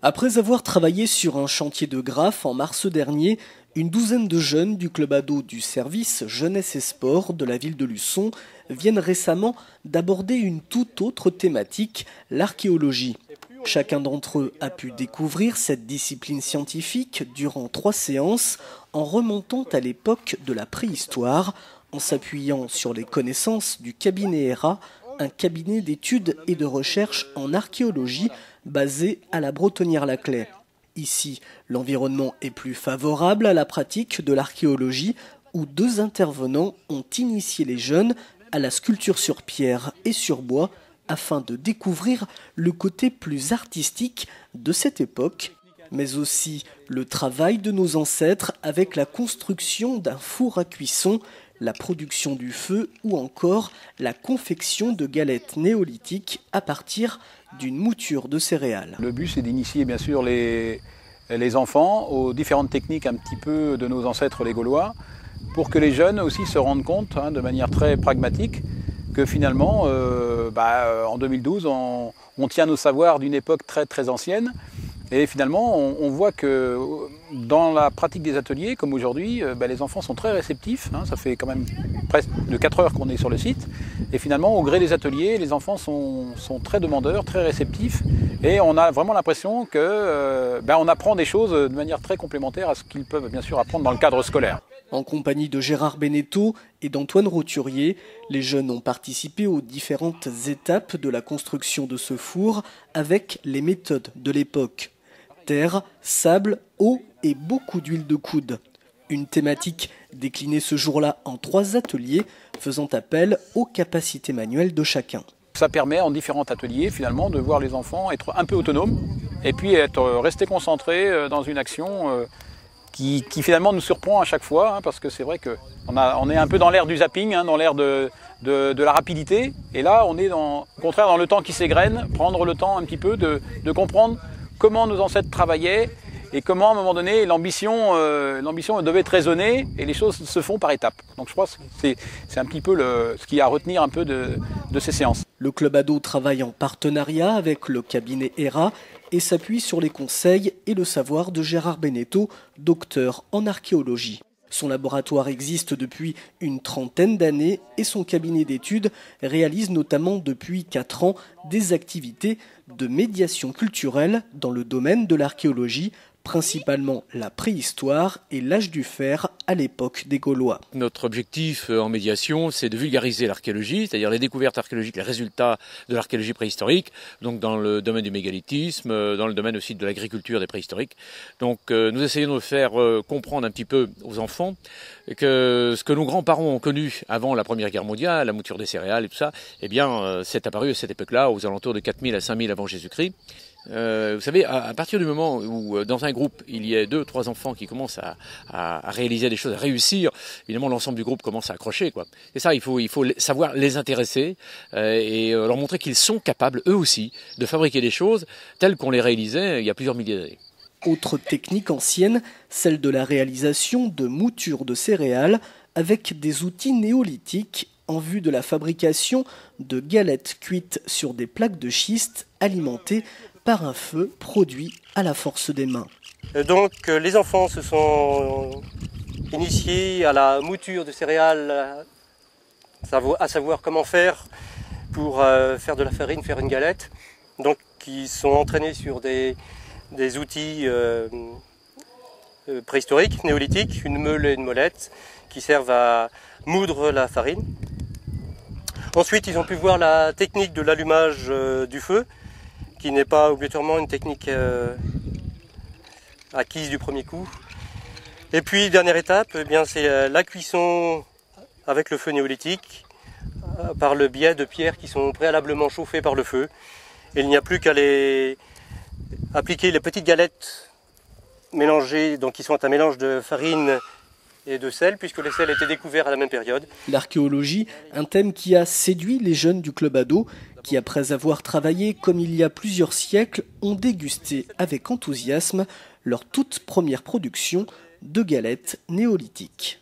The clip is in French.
Après avoir travaillé sur un chantier de Graff en mars dernier, une douzaine de jeunes du club ado du service Jeunesse et Sport de la ville de Luçon viennent récemment d'aborder une toute autre thématique, l'archéologie. Chacun d'entre eux a pu découvrir cette discipline scientifique durant 3 séances en remontant à l'époque de la préhistoire, en s'appuyant sur les connaissances du cabinet ERA, un cabinet d'études et de recherche en archéologie basé à la Bretonnière-Laclais. Ici, l'environnement est plus favorable à la pratique de l'archéologie où 2 intervenants ont initié les jeunes à la sculpture sur pierre et sur bois afin de découvrir le côté plus artistique de cette époque, mais aussi le travail de nos ancêtres avec la construction d'un four à cuisson, la production du feu ou encore la confection de galettes néolithiques à partir d'une mouture de céréales. Le but, c'est d'initier bien sûr les enfants aux différentes techniques un petit peu de nos ancêtres les Gaulois, pour que les jeunes aussi se rendent compte de manière très pragmatique que finalement, en 2012, on tient nos savoirs d'une époque très très ancienne. Et finalement, on voit que dans la pratique des ateliers, comme aujourd'hui, les enfants sont très réceptifs. Ça fait quand même presque de 4 heures qu'on est sur le site. Et finalement, au gré des ateliers, les enfants sont très demandeurs, très réceptifs. Et on a vraiment l'impression qu'on apprend des choses de manière très complémentaire à ce qu'ils peuvent bien sûr apprendre dans le cadre scolaire. En compagnie de Gérard Beneteau et d'Antoine Roturier, les jeunes ont participé aux différentes étapes de la construction de ce four avec les méthodes de l'époque. Terre, sable, eau et beaucoup d'huile de coude. Une thématique déclinée ce jour-là en 3 ateliers, faisant appel aux capacités manuelles de chacun. Ça permet en différents ateliers finalement de voir les enfants être un peu autonomes et puis rester concentrés dans une action qui finalement nous surprend à chaque fois, parce que c'est vrai qu'on est un peu dans l'ère du zapping, dans l'ère de la rapidité, et là on est au contraire dans le temps qui s'égrène, prendre le temps un petit peu de comprendre comment nos ancêtres travaillaient et comment à un moment donné l'ambition devait être raisonnée et les choses se font par étapes. Donc je crois que c'est un petit peu ce qui a à retenir un peu de ces séances. Le club ado travaille en partenariat avec le cabinet ERA et s'appuie sur les conseils et le savoir de Gérard Beneteau, docteur en archéologie. Son laboratoire existe depuis une 30aine d'années et son cabinet d'études réalise notamment depuis 4 ans des activités de médiation culturelle dans le domaine de l'archéologie, principalement la préhistoire et l'âge du fer à l'époque des Gaulois. Notre objectif en médiation, c'est de vulgariser l'archéologie, c'est-à-dire les découvertes archéologiques, les résultats de l'archéologie préhistorique, donc dans le domaine du mégalithisme, dans le domaine aussi de l'agriculture des préhistoriques. Donc nous essayons de faire comprendre un petit peu aux enfants que ce que nos grands-parents ont connu avant la Première Guerre mondiale, la mouture des céréales et tout ça, c'est apparu à cette époque-là, aux alentours de 4000 à 5000 avant Jésus-Christ. Vous savez, à partir du moment où dans un groupe il y a 2 ou 3 enfants qui commencent à réaliser des choses, à réussir, évidemment l'ensemble du groupe commence à accrocher, quoi. Et ça, il faut savoir les intéresser et leur montrer qu'ils sont capables eux aussi de fabriquer des choses telles qu'on les réalisait il y a plusieurs milliers d'années. Autre technique ancienne, celle de la réalisation de moutures de céréales avec des outils néolithiques en vue de la fabrication de galettes cuites sur des plaques de schiste alimentées par un feu produit à la force des mains. Donc les enfants se sont initiés à la mouture de céréales, à savoir comment faire pour faire de la farine, faire une galette. Donc ils sont entraînés sur des outils préhistoriques, néolithiques, une meule et une molette, qui servent à moudre la farine. Ensuite, ils ont pu voir la technique de l'allumage du feu, qui n'est pas obligatoirement une technique acquise du premier coup. Et puis, dernière étape, c'est la cuisson avec le feu néolithique, par le biais de pierres qui sont préalablement chauffées par le feu. Et il n'y a plus qu'à appliquer les petites galettes mélangées, donc qui sont un mélange de farine et de sel, puisque le sel était découvert à la même période. L'archéologie, un thème qui a séduit les jeunes du club ado, qui après avoir travaillé comme il y a plusieurs siècles, ont dégusté avec enthousiasme leur toute première production de galettes néolithiques.